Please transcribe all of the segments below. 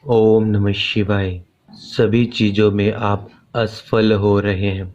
ओम नमः शिवाय। सभी चीज़ों में आप असफल हो रहे हैं,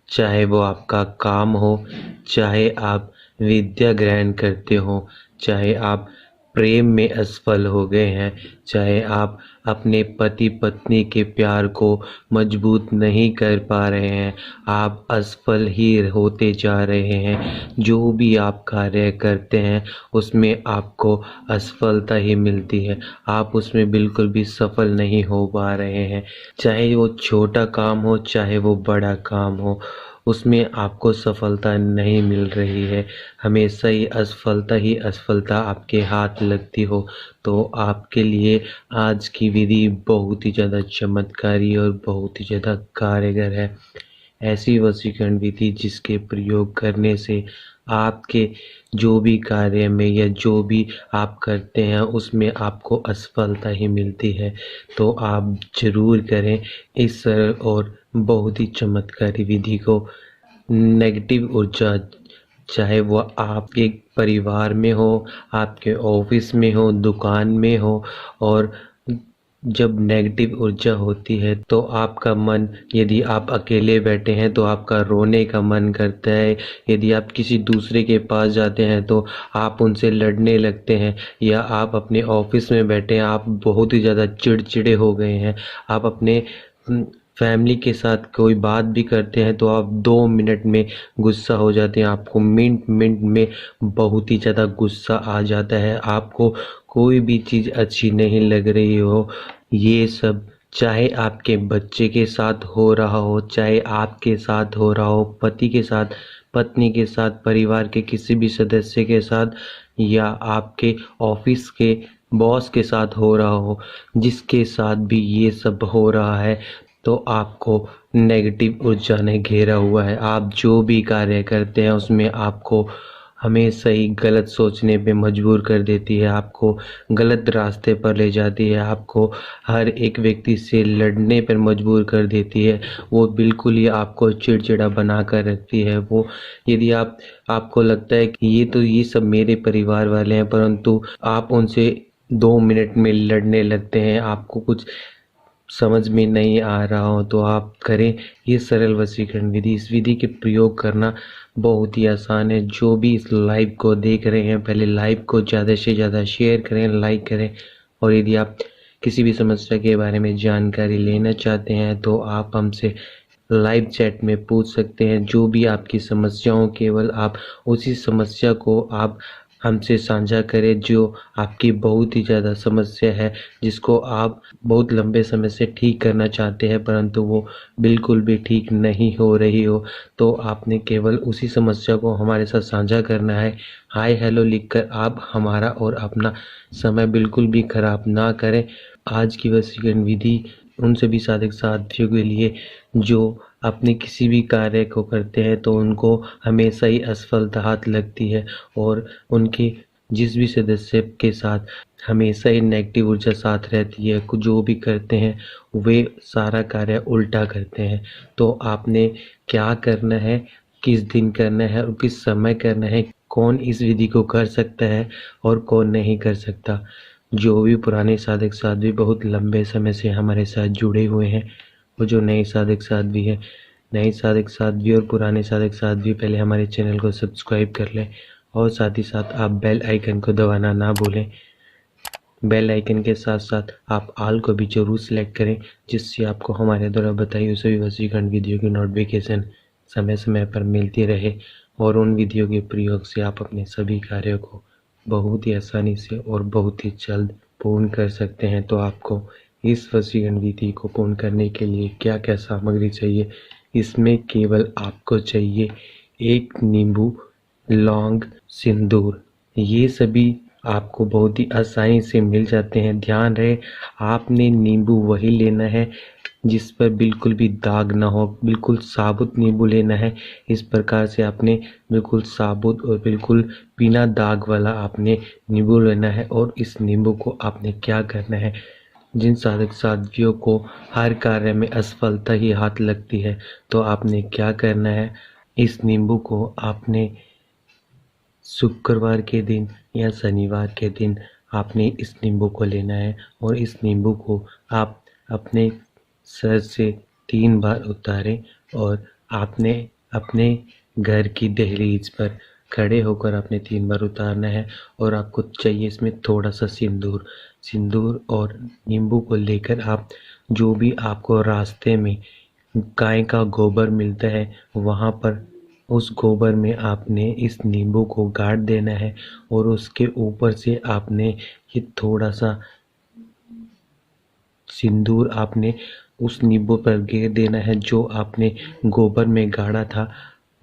चाहे वो आपका काम हो, चाहे आप विद्या ग्रहण करते हो, चाहे आप प्रेम में असफल हो गए हैं, चाहे आप अपने पति पत्नी के प्यार को मजबूत नहीं कर पा रहे हैं, आप असफल ही होते जा रहे हैं। जो भी आप कार्य करते हैं उसमें आपको असफलता ही मिलती है, आप उसमें बिल्कुल भी सफल नहीं हो पा रहे हैं। चाहे वो छोटा काम हो, चाहे वो बड़ा काम हो, उसमें आपको सफलता नहीं मिल रही है। हमेशा ही असफलता आपके हाथ लगती हो। तो आपके लिए आज की विधि बहुत ही ज़्यादा चमत्कारी और बहुत ही ज़्यादा कारगर है। ऐसी वशीकरण विधि जिसके प्रयोग करने से आपके जो भी कार्य में या जो भी आप करते हैं उसमें आपको असफलता ही मिलती है। तो आप ज़रूर करें इस सरल और बहुत ही चमत्कारी विधि को। नेगेटिव ऊर्जा, चाहे वो आपके परिवार में हो, आपके ऑफिस में हो, दुकान में हो, और जब नेगेटिव ऊर्जा होती है तो आपका मन, यदि आप अकेले बैठे हैं तो आपका रोने का मन करता है। यदि आप किसी दूसरे के पास जाते हैं तो आप उनसे लड़ने लगते हैं। या आप अपने ऑफिस में बैठे हैं, आप बहुत ही ज़्यादा चिड़चिड़े हो गए हैं, आप अपने फैमिली के साथ कोई बात भी करते हैं तो आप 2 मिनट में गुस्सा हो जाते हैं, आपको मिनट मिनट में बहुत ही ज़्यादा गुस्सा आ जाता है, आपको कोई भी चीज़ अच्छी नहीं लग रही हो। ये सब चाहे आपके बच्चे के साथ हो रहा हो, चाहे आपके साथ हो रहा हो, पति के साथ, पत्नी के साथ, परिवार के किसी भी सदस्य के साथ, या आपके ऑफिस के बॉस के साथ हो रहा हो, जिसके साथ भी ये सब हो रहा है तो आपको नेगेटिव ऊर्जा ने घेरा हुआ है। आप जो भी कार्य करते हैं उसमें आपको हमेशा ही गलत सोचने पे मजबूर कर देती है, आपको गलत रास्ते पर ले जाती है, आपको हर एक व्यक्ति से लड़ने पर मजबूर कर देती है। वो बिल्कुल ही आपको चिड़चिड़ा बना कर रखती है। वो यदि आपको लगता है कि ये सब मेरे परिवार वाले हैं, परंतु आप उनसे 2 मिनट में लड़ने लगते हैं, आपको कुछ समझ में नहीं आ रहा हो तो आप करें ये सरल वशीकरण विधि। इस विधि के प्रयोग करना बहुत ही आसान है। जो भी इस लाइव को देख रहे हैं, पहले लाइव को ज़्यादा से ज़्यादा शेयर करें, लाइक करें। और यदि आप किसी भी समस्या के बारे में जानकारी लेना चाहते हैं तो आप हमसे लाइव चैट में पूछ सकते हैं। जो भी आपकी समस्या हो, केवल आप उसी समस्या को आप हमसे साझा करें जो आपकी बहुत ही ज़्यादा समस्या है, जिसको आप बहुत लंबे समय से ठीक करना चाहते हैं परंतु वो बिल्कुल भी ठीक नहीं हो रही हो। तो आपने केवल उसी समस्या को हमारे साथ साझा करना है। हाय हेलो लिखकर आप हमारा और अपना समय बिल्कुल भी खराब ना करें। आज की वशीकरण विधि उन सभी साधक साथियों के लिए जो अपने किसी भी कार्य को करते हैं तो उनको हमेशा ही असफलता हाथ लगती है, और उनके जिस भी सदस्य के साथ हमेशा ही नेगेटिव ऊर्जा साथ रहती है, जो भी करते हैं वे सारा कार्य उल्टा करते हैं। तो आपने क्या करना है, किस दिन करना है और किस समय करना है, कौन इस विधि को कर सकता है और कौन नहीं कर सकता। जो भी पुराने साधक साध्वी बहुत लंबे समय से हमारे साथ जुड़े हुए हैं, वो जो नए साधक साध्वी हैं, नए साधक साध्वी और पुराने साधक साध्वी पहले हमारे चैनल को सब्सक्राइब कर लें, और साथ ही साथ आप बेल आइकन को दबाना ना भूलें। बेल आइकन के साथ साथ आप ऑल को भी जरूर सेलेक्ट करें, जिससे आपको हमारे द्वारा बताई हुई सभी वशीकरण वीडियो की नोटिफिकेशन समय समय पर मिलती रहे, और उन वीडियो के प्रयोग से आप अपने सभी कार्यों को बहुत ही आसानी से और बहुत ही जल्द पूर्ण कर सकते हैं। तो आपको इस वशीकरण विधि को पूर्ण करने के लिए क्या क्या सामग्री चाहिए, इसमें केवल आपको चाहिए 1 नींबू, लौंग, सिंदूर। ये सभी आपको बहुत ही आसानी से मिल जाते हैं। ध्यान रहे आपने नींबू वही लेना है जिस पर बिल्कुल भी दाग ना हो, बिल्कुल साबुत नींबू लेना है। इस प्रकार से आपने बिल्कुल साबुत और बिल्कुल बिना दाग वाला आपने नींबू लेना है। और इस नींबू को आपने क्या करना है, जिन साधक साध्वियों को हर कार्य में असफलता ही हाथ लगती है, तो आपने क्या करना है, इस नींबू को आपने शुक्रवार के दिन या शनिवार के दिन आपने इस नींबू को लेना है और इस नींबू को आप अपने सर से 3 बार उतारें और आपने अपने घर की दहलीज पर खड़े होकर आपने 3 बार उतारना है। और आपको चाहिए इसमें थोड़ा सा सिंदूर और नींबू को लेकर आप जो भी आपको रास्ते में गाय का गोबर मिलता है वहाँ पर उस गोबर में आपने इस नींबू को गाड़ देना है और उसके ऊपर से आपने ये थोड़ा सा सिंदूर आपने उस नींबू पर गेर देना है जो आपने गोबर में गाड़ा था।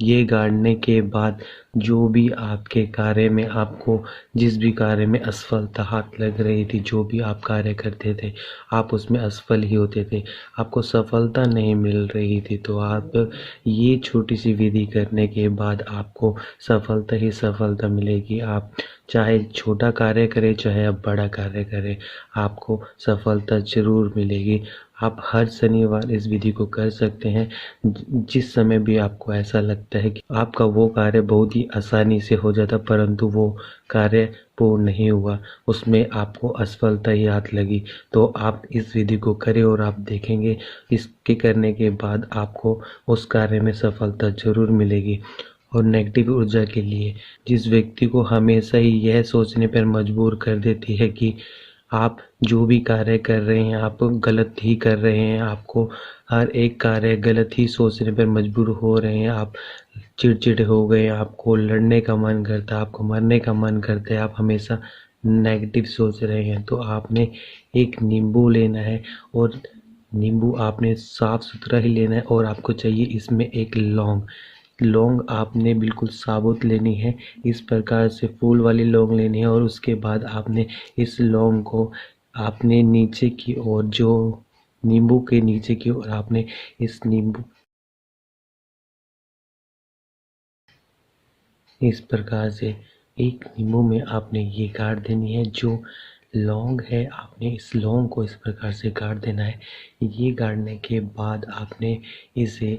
ये गाड़ने के बाद जो भी आपके कार्य में आपको जिस भी कार्य में असफलता हाथ लग रही थी, जो भी आप कार्य करते थे आप उसमें असफल ही होते थे, आपको सफलता नहीं मिल रही थी, तो आप ये छोटी सी विधि करने के बाद आपको सफलता ही सफलता मिलेगी। आप चाहे छोटा कार्य करें चाहे आप बड़ा कार्य करें, आपको सफलता ज़रूर मिलेगी। आप हर शनिवार इस विधि को कर सकते हैं। जिस समय भी आपको ऐसा लगता है कि आपका वो कार्य बहुत ही आसानी से हो जाता परंतु वो कार्य पूर्ण नहीं हुआ, उसमें आपको असफलता ही हाथ लगी, तो आप इस विधि को करें और आप देखेंगे इसके करने के बाद आपको उस कार्य में सफलता ज़रूर मिलेगी। और नेगेटिव ऊर्जा के लिए जिस व्यक्ति को हमेशा ही यह सोचने पर मजबूर कर देती है कि आप जो भी कार्य कर रहे हैं आप गलत ही कर रहे हैं, आपको हर एक कार्य गलत ही सोचने पर मजबूर हो रहे हैं, आप चिड़चिड़े हो गए, आपको लड़ने का मन करता है, आपको मरने का मन करता है, आप हमेशा नेगेटिव सोच रहे हैं, तो आपने एक नींबू लेना है और नींबू आपने साफ़ सुथरा ही लेना है। और आपको चाहिए इसमें एक लौंग आपने बिल्कुल साबुत लेनी है। इस प्रकार से फूल वाली लौंग लेनी है और उसके बाद आपने इस लौंग को आपने नीचे की ओर जो नींबू के नीचे की ओर आपने इस प्रकार से एक नींबू में आपने ये गाड़ देनी है। जो लौंग है आपने इस लौंग को इस प्रकार से गाड़ देना है। ये गाड़ने के बाद आपने इसे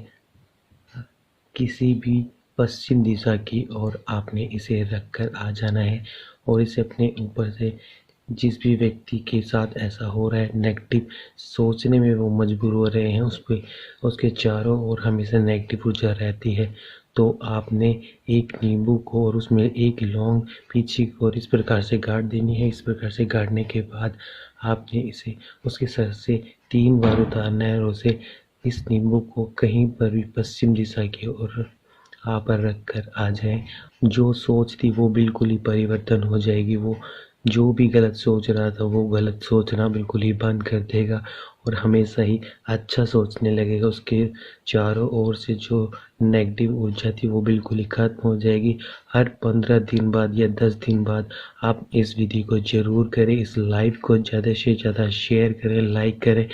किसी भी पश्चिम दिशा की ओर आपने इसे रख कर आ जाना है और इसे अपने ऊपर से जिस भी व्यक्ति के साथ ऐसा हो रहा है नेगेटिव सोचने में वो मजबूर हो रहे हैं उसके चारों ओर हमेशा नेगेटिव ऊर्जा रहती है, तो आपने एक नींबू को और उसमें एक लौंग पीछे की ओर इस प्रकार से गाड़ देनी है। इस प्रकार से गाड़ने के बाद आपने इसे उसके सर से 3 बार उतारना है और उसे इस नींबू को कहीं पर भी पश्चिम दिशा की ओर आप रख कर आ जाएं। जो सोच थी वो बिल्कुल ही परिवर्तन हो जाएगी। वो जो भी गलत सोच रहा था वो गलत सोचना बिल्कुल ही बंद कर देगा और हमेशा ही अच्छा सोचने लगेगा। उसके चारों ओर से जो नेगेटिव ऊर्जा थी वो बिल्कुल ही खत्म हो जाएगी। हर 15 दिन बाद या 10 दिन बाद आप इस विधि को ज़रूर करें। इस लाइव को ज़्यादा से ज़्यादा शेयर करें, लाइक करें।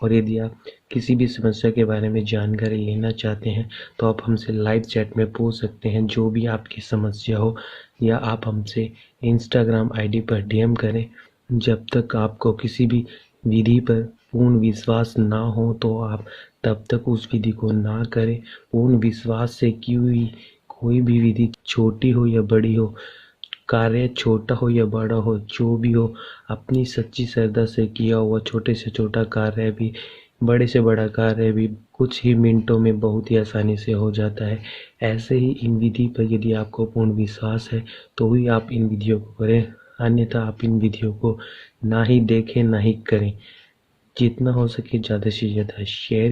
और यदि आप किसी भी समस्या के बारे में जानकारी लेना चाहते हैं तो आप हमसे लाइव चैट में पूछ सकते हैं, जो भी आपकी समस्या हो, या आप हमसे इंस्टाग्राम आईडी पर डीएम करें। जब तक आपको किसी भी विधि पर पूर्ण विश्वास ना हो तो आप तब तक उस विधि को ना करें। पूर्ण विश्वास से की हुई कोई भी विधि छोटी हो या बड़ी हो, कार्य छोटा हो या बड़ा हो, जो भी हो, अपनी सच्ची श्रद्धा से किया हुआ छोटे से छोटा कार्य भी, बड़े से बड़ा कार्य भी कुछ ही मिनटों में बहुत ही आसानी से हो जाता है। ऐसे ही इन विधि पर यदि आपको पूर्ण विश्वास है तो ही आप इन विधियों को करें, अन्यथा आप इन विधियों को ना ही देखें ना ही करें। जितना हो सके ज़्यादा से ज़्यादा शेयर